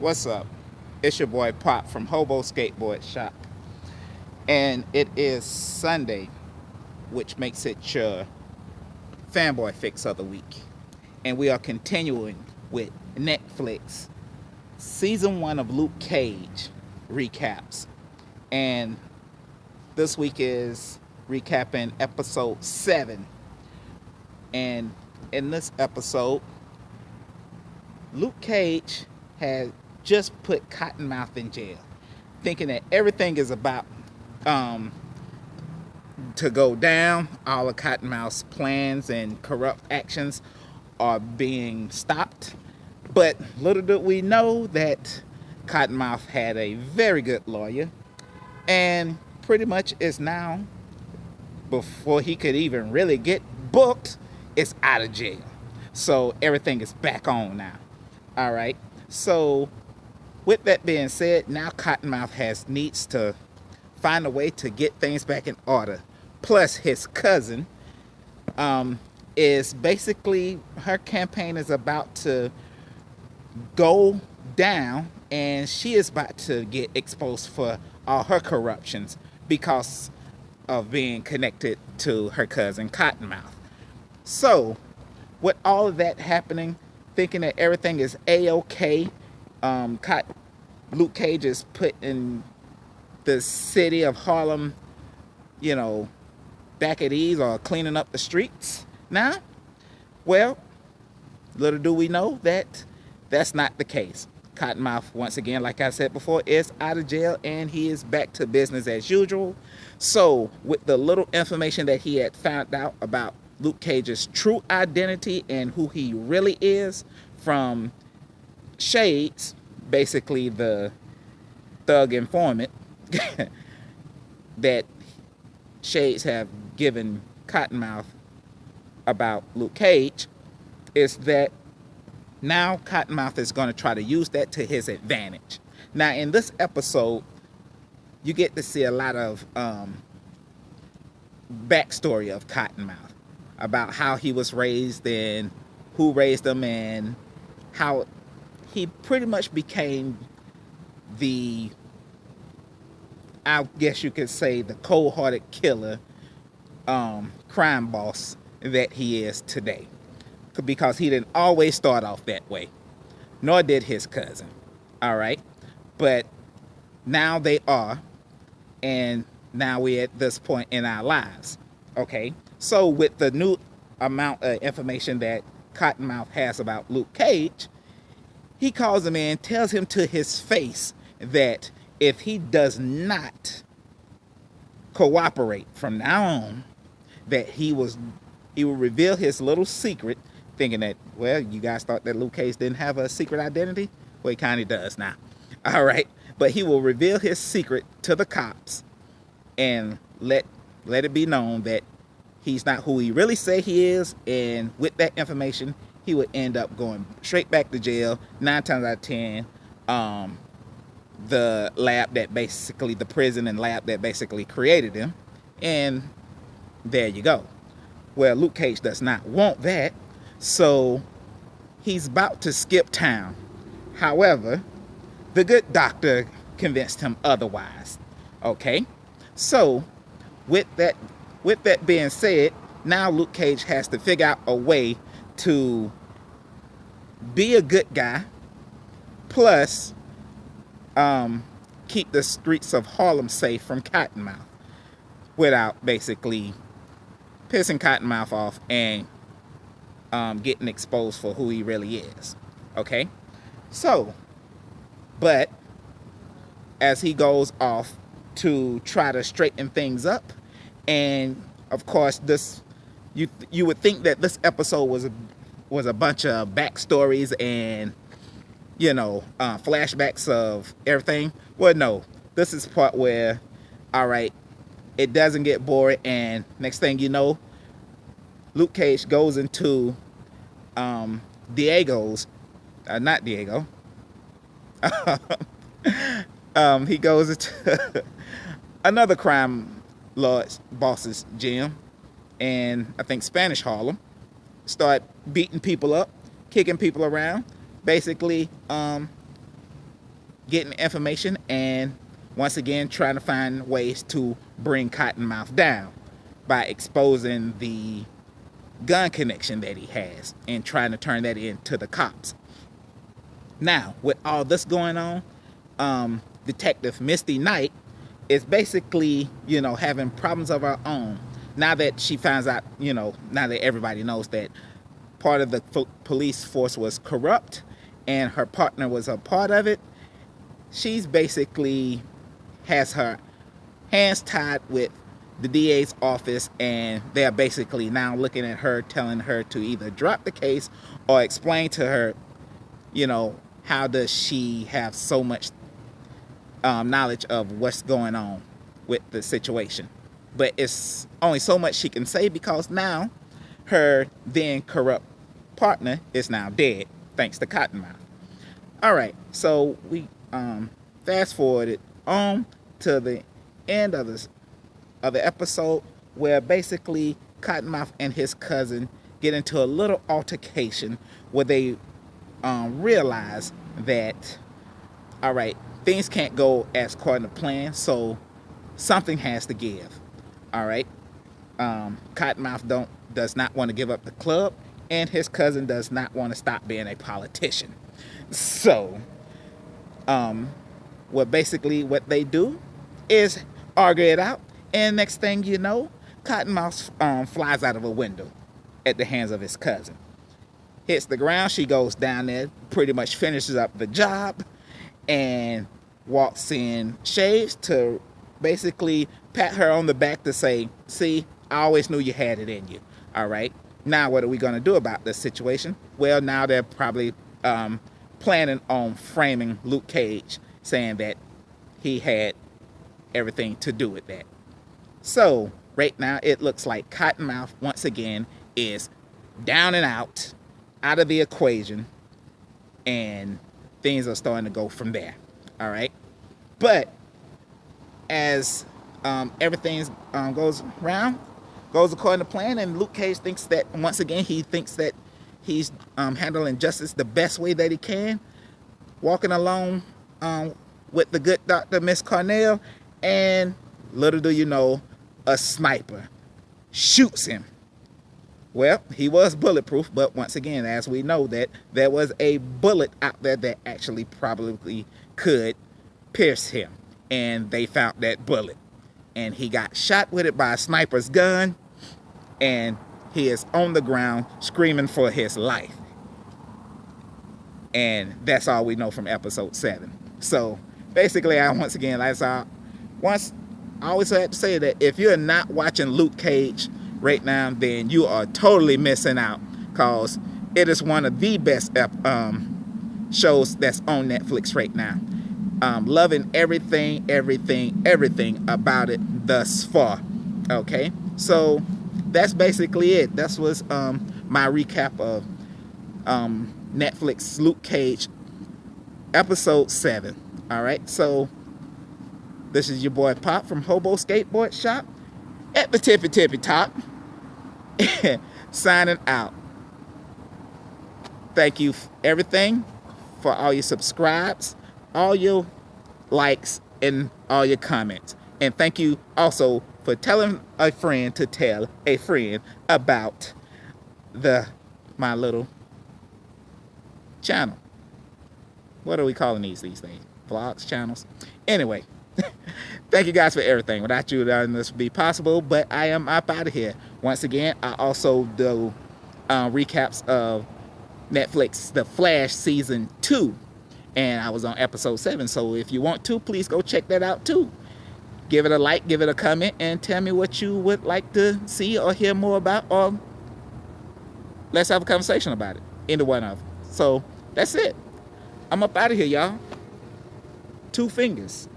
What's up? It's your boy Pop from Hobo Skateboard Shop. And it is Sunday, which makes it your fanboy fix of the week. And we are continuing with Netflix season 1 of Luke Cage recaps. And this week is recapping episode 7. And in this episode, Luke Cage had just put Cottonmouth in jail, thinking that everything is about to go down. All of Cottonmouth's plans and corrupt actions are being stopped. But little did we know that Cottonmouth had a very good lawyer and pretty much is now, before he could even really get booked, is out of jail. So everything is back on now. All right. So with that being said, now Cottonmouth needs to find a way to get things back in order. Plus, his cousin is basically, her campaign is about to go down, and she is about to get exposed for all her corruptions because of being connected to her cousin Cottonmouth. So, with all of that happening, thinking that everything is a-okay, Luke Cage is put in the city of Harlem, back at ease, or cleaning up the streets now. Well, little do we know that that's not the case. Cottonmouth, once again, like I said before, is out of jail and he is back to business as usual. So, with the little information that he had found out about Luke Cage's true identity and who he really is from Shades, basically the thug informant that Shades have given Cottonmouth about Luke Cage, is that now Cottonmouth is going to try to use that to his advantage. Now, in this episode, you get to see a lot of backstory of Cottonmouth, about how he was raised and who raised him, and how he pretty much became the, I guess you could say, the cold-hearted killer, crime boss that he is today. Because he didn't always start off that way, nor did his cousin. All right, but now they are, and now we're at this point in our lives. Okay, so with the new amount of information that Cottonmouth has about Luke Cage, he calls him in, tells him to his face that if he does not cooperate from now on, that he will reveal his little secret, thinking that, well, you guys thought that Luke Cage didn't have a secret identity? Well, he kind of does now. All right, but he will reveal his secret to the cops and let it be known that he's not who he really say he is, and with that information, he would end up going straight back to jail 9 times out of 10. The lab that basically, the prison and lab that basically created him, and there you go. Well, Luke Cage does not want that, so he's about to skip town. However, the good doctor convinced him otherwise. Okay, so with that being said, now Luke Cage has to figure out a way to be a good guy, plus keep the streets of Harlem safe from Cottonmouth, without basically pissing Cottonmouth off and getting exposed for who he really is. Okay, so, but as he goes off to try to straighten things up, and of course, this you would think that this episode was a bunch of backstories and flashbacks of everything. Well, no, this is the part where, all right, it doesn't get boring, and next thing you know, Luke Cage goes into Diego's, not Diego. He goes into another crime lord's boss's gym, and I think Spanish Harlem, start beating people up, kicking people around, basically getting information and once again trying to find ways to bring Cottonmouth down by exposing the gun connection that he has and trying to turn that into the cops. Now, with all this going on, Detective Misty Knight is basically, having problems of her own. Now that she finds out, now that everybody knows that part of the police force was corrupt and her partner was a part of it, she's basically has her hands tied with the DA's office, and they're basically now looking at her, telling her to either drop the case or explain to her, how does she have so much knowledge of what's going on with the situation. But it's only so much she can say because now her then corrupt partner is now dead, thanks to Cottonmouth. All right, so we fast forwarded on to the end of the episode where basically Cottonmouth and his cousin get into a little altercation where they realize that, all right, things can't go as according to plan, so something has to give. All right, Cottonmouth does not want to give up the club, and his cousin does not want to stop being a politician. So, what they do is argue it out, and next thing you know, Cottonmouth flies out of a window at the hands of his cousin. Hits the ground, she goes down there, pretty much finishes up the job, and walks in Shaves to basically pat her on the back to say, see, I always knew you had it in you. All right, now what are we going to do about this situation? Well, now they're probably planning on framing Luke Cage, saying that he had everything to do with that. So right now it looks like Cottonmouth once again is down and out of the equation, and things are starting to go from there. All right, but as everything goes according to plan, and Luke Cage thinks that once again he's handling justice the best way that he can, walking along with the good Dr. Miss Cornell, and little do you know, a sniper shoots him. Well, he was bulletproof, but once again, as we know, that there was a bullet out there that actually probably could pierce him, and they found that bullet, and he got shot with it by a sniper's gun, and he is on the ground screaming for his life. And that's all we know from episode 7. So basically, I always have to say that if you're not watching Luke Cage right now, then you are totally missing out, because it is one of the best shows that's on Netflix right now. Loving everything about it thus far. Okay, so that's basically it. That was my recap of Netflix Luke Cage episode 7. All right, so this is your boy Pop from Hobo Skateboard Shop at the tippy top, signing out. Thank you everything for all your subscribes, all your likes, and all your comments. And thank you also for telling a friend to tell a friend about my little channel. What are we calling these days? Vlogs, channels? Anyway, thank you guys for everything. Without you, none of this would be possible, but I am up out of here. Once again, I also do recaps of Netflix The Flash Season 2, and I was on episode 7, so if you want to, please go check that out too. Give it a like, give it a comment, and tell me what you would like to see or hear more about, or let's have a conversation about it. Either one of them. So that's it. I'm up out of here, y'all. 2 fingers.